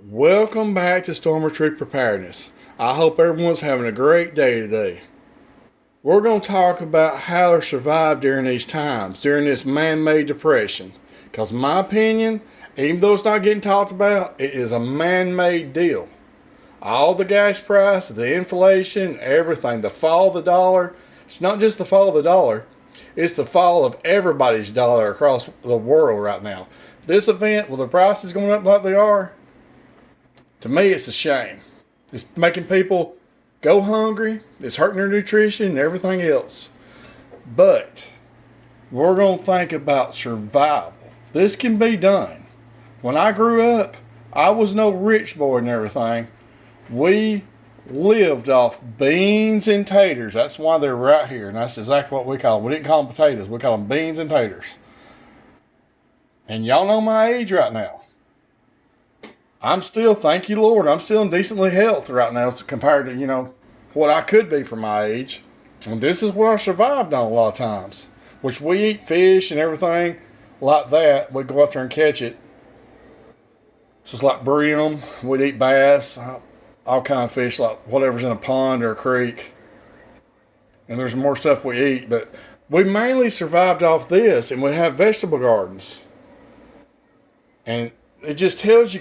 Welcome back to Storm Retreat Preparedness. I hope everyone's having a great day today. We're going to talk about how to survive during these times, during this man-made depression. Because in my opinion, even though it's not getting talked about, it is a man-made deal. All the gas price, the inflation, everything, the fall of the dollar. It's not just the fall of the dollar, it's the fall of everybody's dollar across the world right now. This event, with the prices going up like they are, to me, it's a shame. It's making people go hungry. It's hurting their nutrition and everything else. But we're going to think about survival. This can be done. When I grew up, I was no rich boy and everything. We lived off beans and taters. That's why they're right here. And that's exactly what we call them. We didn't call them potatoes. We call them beans and taters. And y'all know my age right now. I'm still, thank you Lord, I'm still in decently health right now compared to, what I could be for my age. And this is what I survived on a lot of times. Which we eat fish and everything like that. We'd go up there and catch it. Just like brim, we'd eat bass, all kind of fish, like whatever's in a pond or a creek. And there's more stuff we eat, but we mainly survived off this, and we have vegetable gardens. And it just tells you,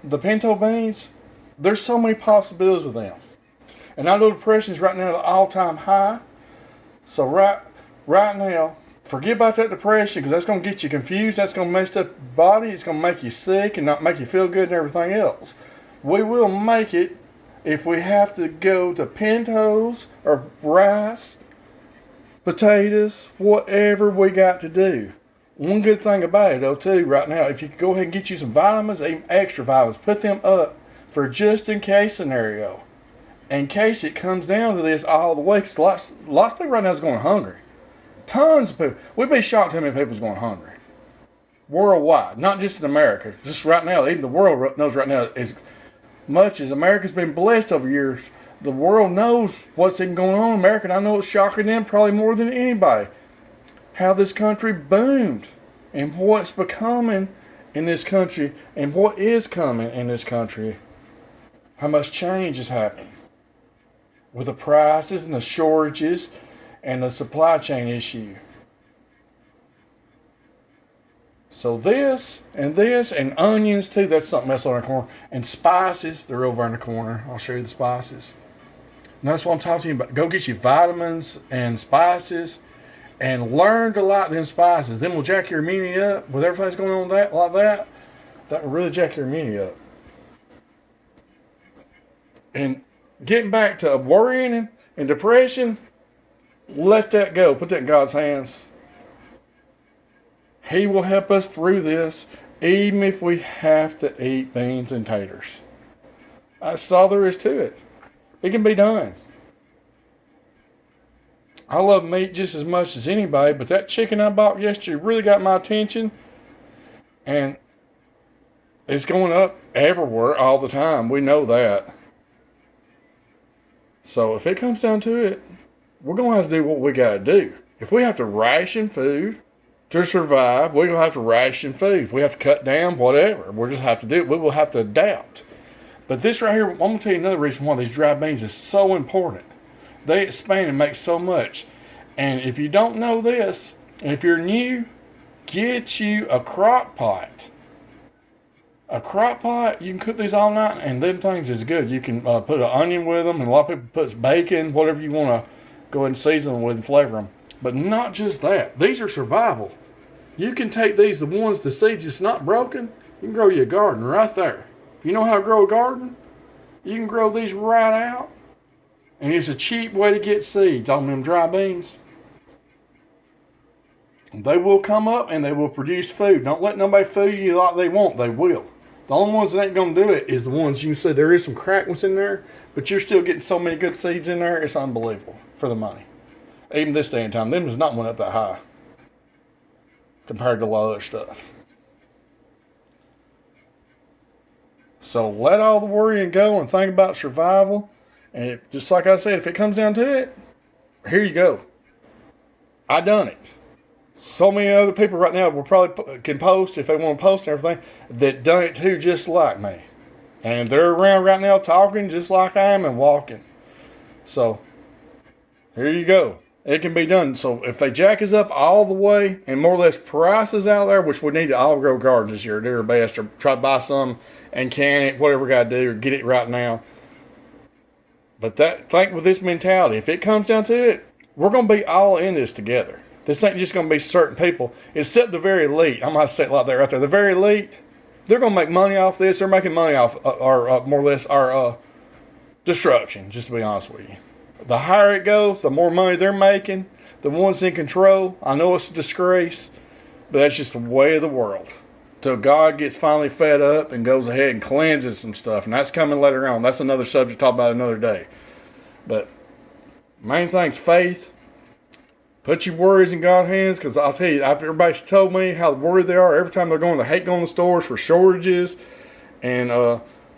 the pinto beans, there's so many possibilities with them. And I know depression is right now at an all-time high. So right now, forget about that depression, because that's going to get you confused. That's going to mess up your body. It's going to make you sick and not make you feel good and everything else. We will make it if we have to go to pintos or rice, potatoes, whatever we got to do. One good thing about it, though, too, right now, if you could go ahead and get you some vitamins, even extra vitamins, put them up for just in case scenario. In case it comes down to this all the way, because lots of people right now is going hungry. Tons of people. We'd be shocked how many people's going hungry. Worldwide, not just in America. Just right now, even the world knows right now, as much as America's been blessed over years, the world knows what's even going on in America, and I know it's shocking them probably more than anybody. How this country boomed and what's becoming in this country and what is coming in this country. How much change is happening with the prices and the shortages and the supply chain issue. So this and onions too, that's something else on the corner. And spices, they're over in the corner. I'll show you the spices. And that's what I'm talking to you about. Go get you vitamins and spices. And learn to like them spices. Then will jack your immunity up with everything's going on like that. That will really jack your immunity up. And getting back to worrying and depression, let that go. Put that in God's hands. He will help us through this, even if we have to eat beans and taters. That's all there is to it. It can be done. I love meat just as much as anybody, but that chicken I bought yesterday really got my attention. And it's going up everywhere all the time. We know that. So if it comes down to it, we're going to have to do what we got to do. If we have to ration food to survive, we're going to have to ration food. If we have to cut down, whatever, we'll just have to do it. We will have to adapt. But this right here, I'm going to tell you another reason why these dry beans is so important. They expand and make so much. And if you don't know this, and if you're new, get you a crock pot. A crock pot, you can cook these all night, and them things is good. You can put an onion with them, and a lot of people put bacon, whatever you want to go ahead and season them with and flavor them. But not just that. These are survival. You can take these, the seeds that's not broken, you can grow you a garden right there. If you know how to grow a garden, you can grow these right out. And it's a cheap way to get seeds on them dry beans. They will come up and they will produce food. Don't let nobody fool you like they won't. They will. The only ones that ain't going to do it is the ones you can see there is some crack ones in there, but you're still getting so many good seeds in there, it's unbelievable for the money. Even this day and time, them has not went up that high compared to a lot of other stuff. So let all the worrying go and think about survival. And just like I said, if it comes down to it, here you go. I done it. So many other people right now will probably can post, if they want to post and everything, that done it too just like me. And they're around right now talking just like I am and walking. So, here you go. It can be done. So if they jack us up all the way and more or less prices out there, which we need to all grow gardens this year, do our best, or try to buy some and can it, whatever we got to do, or get it right now. But think with this mentality, if it comes down to it, we're going to be all in this together. This ain't just going to be certain people, except the very elite. I'm going to say it like that right there. The very elite, they're going to make money off this. They're making money off our more or less our destruction, just to be honest with you. The higher it goes, the more money they're making. The ones in control, I know it's a disgrace, but that's just the way of the world. Till God gets finally fed up and goes ahead and cleanses some stuff. And that's coming later on. That's another subject to talk about another day. But main thing's faith. Put your worries in God's hands, because I'll tell you, after everybody's told me how worried they are every time they hate going to stores for shortages, and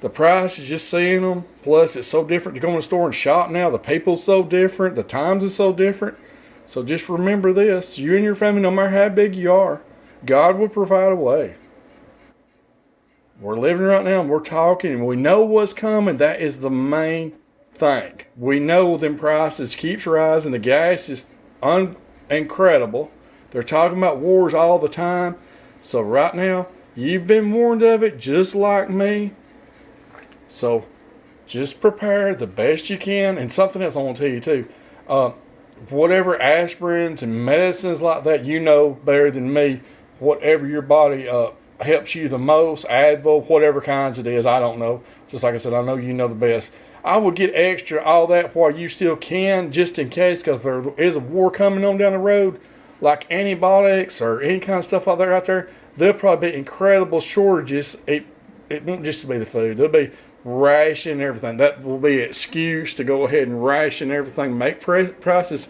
the price is just seeing them. Plus, it's so different to go in the store and shop now. The people's so different. The times is so different. So just remember this. You and your family, no matter how big you are, God will provide a way. We're living right now and we're talking and we know what's coming. That is the main thing. We know them prices keeps rising. The gas is incredible. They're talking about wars all the time. So right now, you've been warned of it just like me. So just prepare the best you can. And something else I want to tell you too. Whatever aspirins and medicines like that, you know better than me. Whatever your body helps you the most, Advil, whatever kinds it is, I don't know. Just like I said, I know you know the best. I would get extra all that while you still can, just in case, because there is a war coming on down the road, like antibiotics or any kind of stuff like that out there. There'll probably be incredible shortages. It won't just be the food. There'll be ration and everything. That will be an excuse to go ahead and ration everything, make prices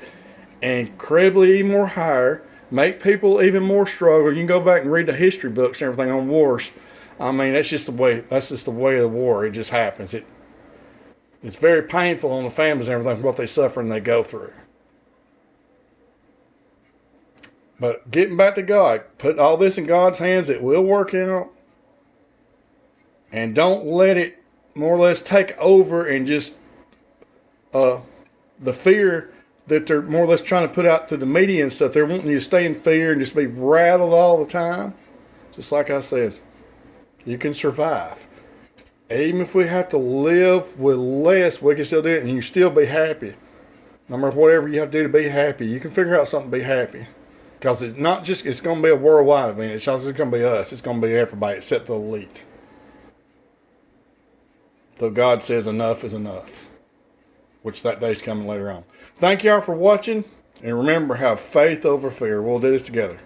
incredibly more higher, make people even more struggle. You can go back and read the history books and everything on wars. I mean, that's just the way of the war. It just happens. It's very painful on the families and everything, what they suffer and they go through. But getting back to God, put all this in God's hands. It will work out. And don't let it more or less take over and just the fear that they're more or less trying to put out to the media and stuff. They're wanting you to stay in fear and just be rattled all the time. Just like I said, you can survive. Even if we have to live with less, we can still do it, and you can still be happy. No matter whatever you have to do to be happy, you can figure out something to be happy. Because it's not just, it's going to be a worldwide event. It's also going to be us. It's going to be everybody except the elite. So God says enough is enough, which that day's coming later on. Thank y'all for watching, and remember, have faith over fear. We'll do this together.